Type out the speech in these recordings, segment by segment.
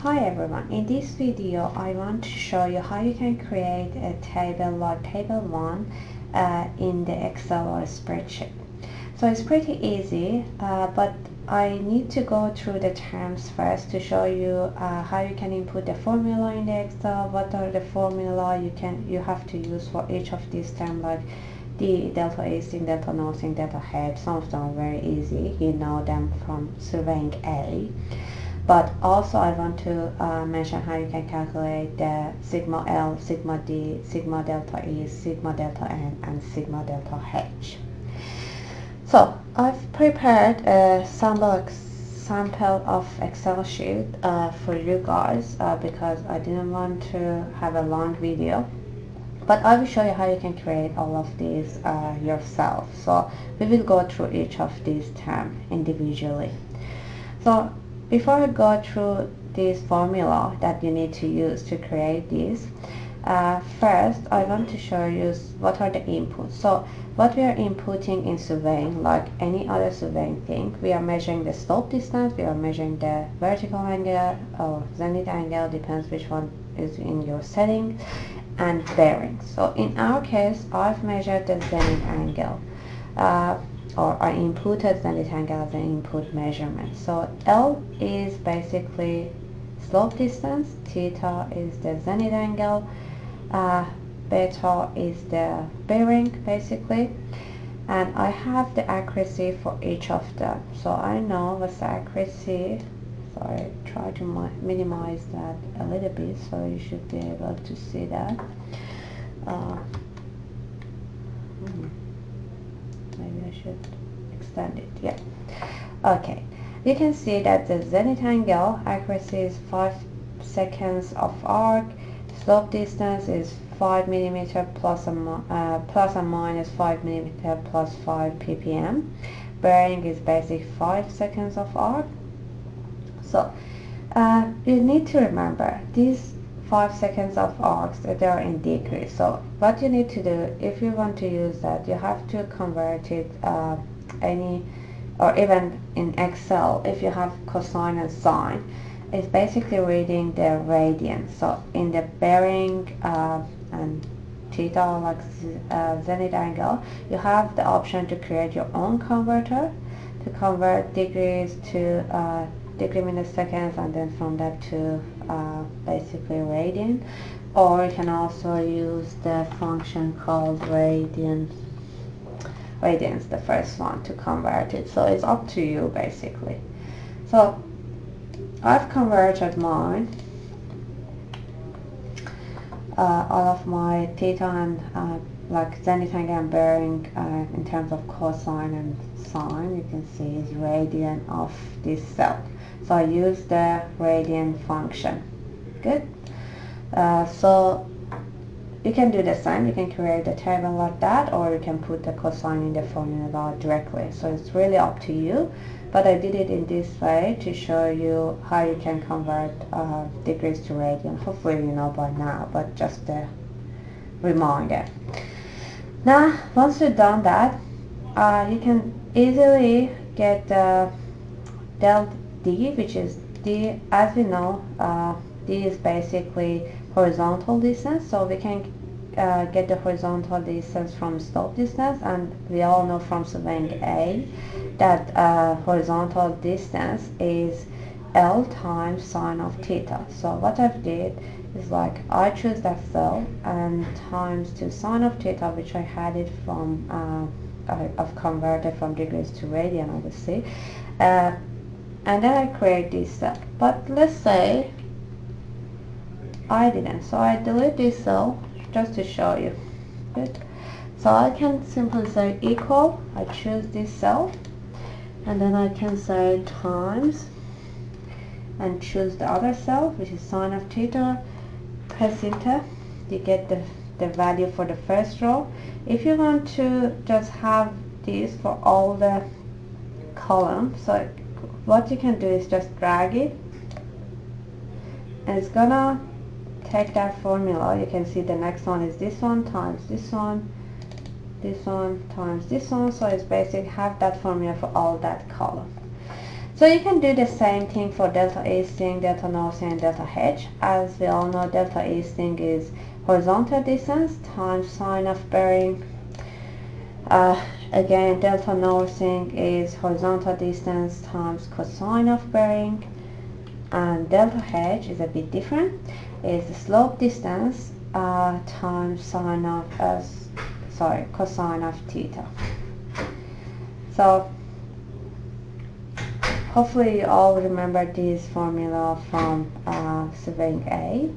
Hi everyone, in this video I want to show you how you can create a table like table 1 in the Excel or spreadsheet. So it's pretty easy, but I need to go through the terms first to show you how you can input the formula in the Excel, what are the formula you have to use for each of these terms, like the delta easting, delta northing, delta head. Some of them are very easy, you know them from surveying A. But also I want to mention how you can calculate the sigma L, sigma D, sigma delta E, sigma delta N, and sigma delta H. So I've prepared a sample of Excel sheet for you guys because I didn't want to have a long video. But I will show you how you can create all of these yourself. So we will go through each of these terms individually. So before I go through this formula that you need to use to create this, first I want to show you what are the inputs. So what we are inputting in surveying, like any other surveying thing, we are measuring the slope distance, we are measuring the vertical angle or zenith angle, depends which one is in your setting, and bearing. So in our case, I've measured the zenith angle. Or I inputted zenith angle as an input measurement. So L is basically slope distance, theta is the zenith angle, beta is the bearing basically, and I have the accuracy for each of them. So I know what's the accuracy. So I try to minimize that a little bit so you should be able to see that. Maybe I should extend it. Yeah. Okay. You can see that the zenith angle accuracy is 5 seconds of arc. Slope distance is 5 millimeter plus and minus 5 millimeter plus 5 ppm. Bearing is basic 5 seconds of arc. So you need to remember these 5 seconds of arcs, they are in degrees. So what you need to do, if you want to use that, you have to convert it or even in Excel, if you have cosine and sine, it's basically reading the radian. So in the bearing and theta, like zenith angle, you have the option to create your own converter to convert degrees to degree minutes seconds, and then from that to basically radian. Or you can also use the function called radians, the first one, to convert it. So it's up to you basically. So I've converted mine, all of my theta and like zenith angle and bearing in terms of cosine and sine, you can see is radian of this cell. So I use the radian function. Good. So you can do the same. You can create a table like that, or you can put the cosine in the formula directly. So it's really up to you. But I did it in this way to show you how you can convert degrees to radian. Hopefully you know by now, but just a reminder. Now, once you've done that, you can easily get the delta D, which is D, as we know, D is basically horizontal distance, so we can get the horizontal distance from slope distance, and we all know from surveying A that horizontal distance is L times sine of theta. So what I've did is, like, I choose that cell and times to sine of theta, which I had it from I've converted from degrees to radian, obviously, and then I create this cell. But let's say I didn't, so I delete this cell just to show you. Good. So I can simply say equal, I choose this cell, and then I can say times and choose the other cell, which is sine of theta, press enter, you get the value for the first row. If you want to just have this for all the columns, so what you can do is just drag it, and it's gonna take that formula. You can see the next one is this one times this one, this one times this one. So it's basically have that formula for all that column. So you can do the same thing for delta A sting, delta null sting, and delta H. As we all know, delta A sting is horizontal distance times sine of bearing. Again, delta null sting is horizontal distance times cosine of bearing. And delta H is a bit different. Is the slope distance times sine of cosine of theta. So hopefully you all remember this formula from surveying A,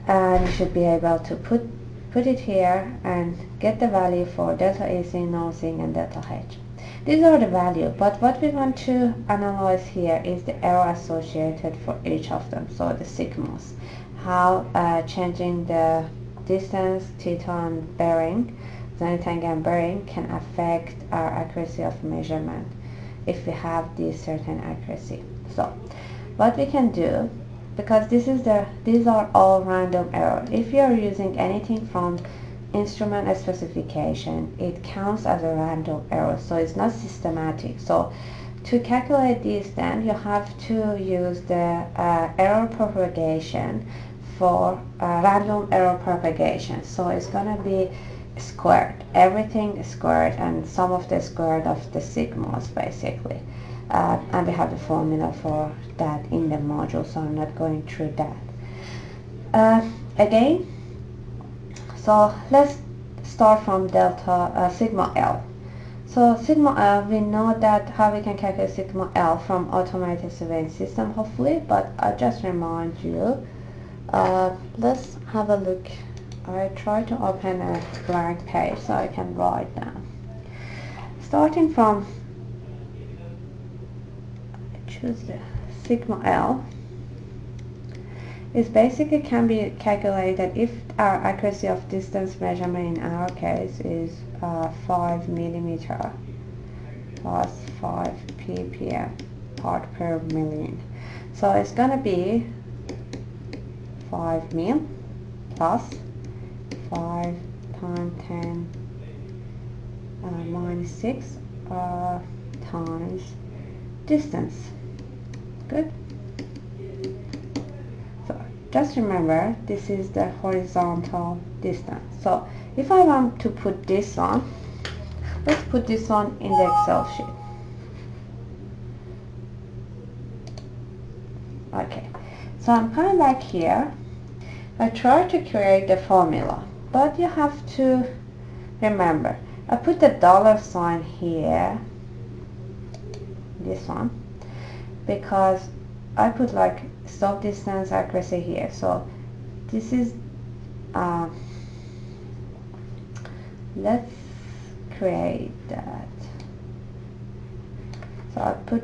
and you should be able to put it here and get the value for delta AC, null sting, and delta H. These are the value, but what we want to analyze here is the error associated for each of them, so the sigmas. How changing the distance, theta, and bearing, zenith angle and bearing, can affect our accuracy of measurement if we have this certain accuracy. So what we can do, because these are all random error, if you are using anything from instrument specification, it counts as a random error, so it's not systematic. So to calculate this, then you have to use the error propagation for random error propagation. So it's gonna be squared, everything squared, and sum of the squared of the sigmas basically. And we have the formula for that in the module, so I'm not going through that again. So let's start from delta sigma L. So sigma L, we know that how we can calculate sigma L from automated surveying system hopefully, but I just remind you. Let's have a look. I try to open a blank page so I can write down. Starting from, choose the sigma L, is basically can be calculated if our accuracy of distance measurement in our case is 5 millimeter plus 5 ppm part per million. So it's gonna be 5 mil plus 5 times 10 minus 6 times distance. Good. So just remember, this is the horizontal distance. So if I want to put this on, let's put this one in the Excel sheet. Okay, so I'm coming back here. I try to create the formula, but you have to remember, I put the dollar sign here, this one, because I put like slope distance accuracy here. So this is let's create that. So I put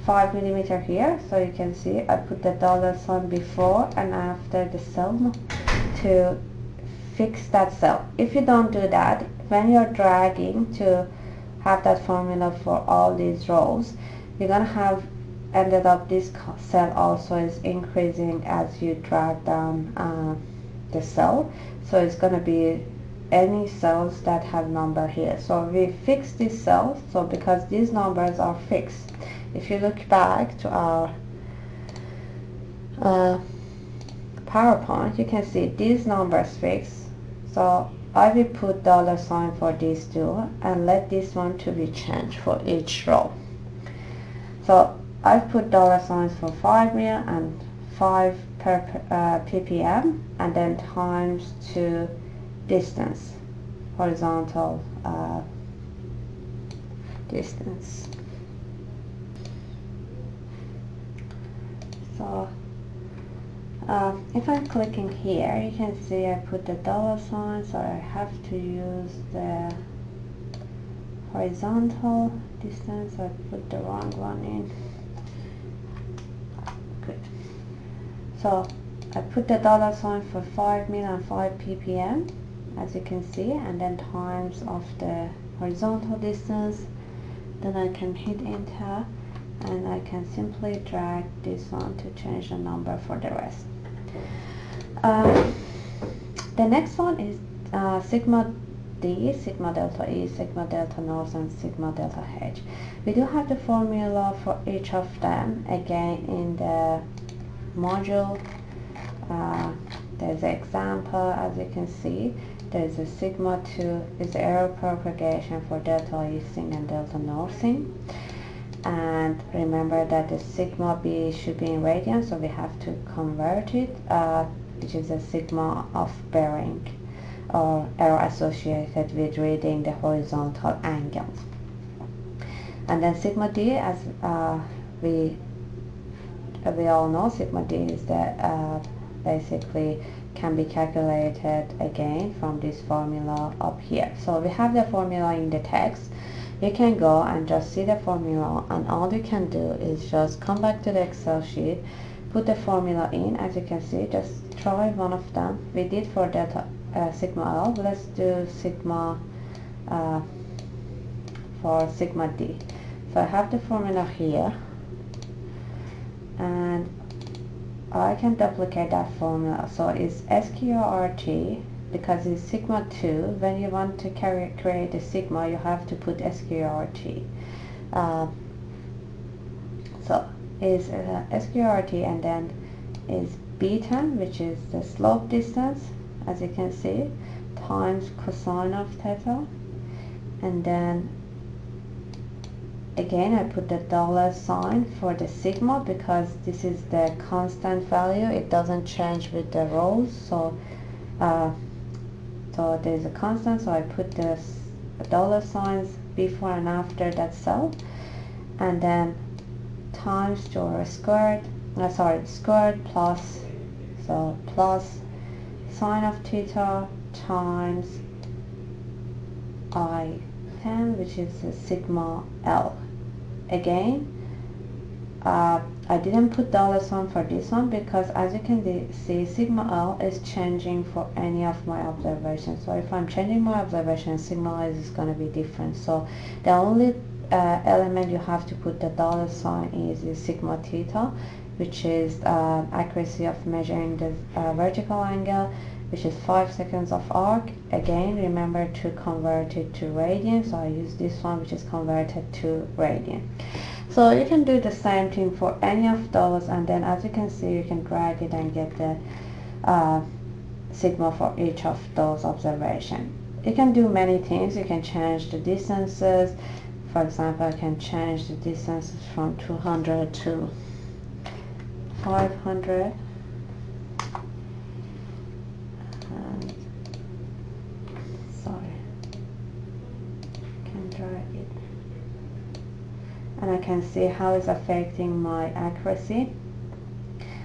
5 millimeter here, so you can see I put the dollar sign before and after the cell to fix that cell. If you don't do that, when you're dragging to have that formula for all these rows, you're gonna have ended up this cell also is increasing as you drag down the cell. So it's gonna be any cells that have number here. So we fix these cells, so because these numbers are fixed. If you look back to our PowerPoint, you can see these numbers fixed. So I will put dollar sign for these two and let this one to be changed for each row. So I put dollar signs for 5 mil and 5 per ppm, and then times to distance, horizontal distance. So if I'm clicking here, you can see I put the dollar sign, so I have to use the horizontal distance. I put the wrong one in. Good. So I put the dollar sign for 5 mil and 5 ppm, as you can see, and then times of the horizontal distance. Then I can hit enter, and I can simply drag this one to change the number for the rest. The next one is sigma D, sigma delta E, sigma delta north, and sigma delta H. We do have the formula for each of them again in the module. There's an example, as you can see. There's a sigma 2 is error propagation for delta easting and delta northing. And remember that the sigma B should be in radians, so we have to convert it, which is a sigma of bearing or error associated with reading the horizontal angles. And then sigma D, as we all know, sigma D is the basically can be calculated again from this formula up here. So we have the formula in the text. You can go and just see the formula, and all you can do is just come back to the Excel sheet, put the formula in. As you can see, just try one of them. We did for delta sigma L. Let's do sigma for sigma D. So I have the formula here, and I can duplicate that formula. So it's SQRT, because it's sigma 2. When you want to create a sigma, you have to put SQRT. So is SQRT, and then is beta, which is the slope distance, as you can see, times cosine of theta, and then again I put the dollar sign for the sigma because this is the constant value. It doesn't change with the rows, so so there's a constant, so I put the dollar signs before and after that cell, and then times to squared plus, so plus sine of theta times I10, which is the sigma L. Again, I didn't put dollar sign for this one because, as you can see, sigma L is changing for any of my observations. So if I'm changing my observation, sigma L is going to be different. So the only element you have to put the dollar sign is sigma theta, which is accuracy of measuring the vertical angle, which is 5 seconds of arc. Again, remember to convert it to radian, so I use this one, which is converted to radian. So you can do the same thing for any of those, and then as you can see, you can drag it and get the sigma for each of those observations. You can do many things. You can change the distances. For example, I can change the distances from 200 to 500. And I can see how it's affecting my accuracy,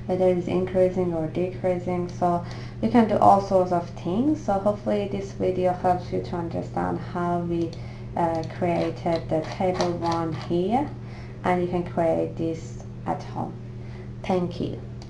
whether it's increasing or decreasing. So you can do all sorts of things. So hopefully this video helps you to understand how we created the table 1 here, and you can create this at home. Thank you.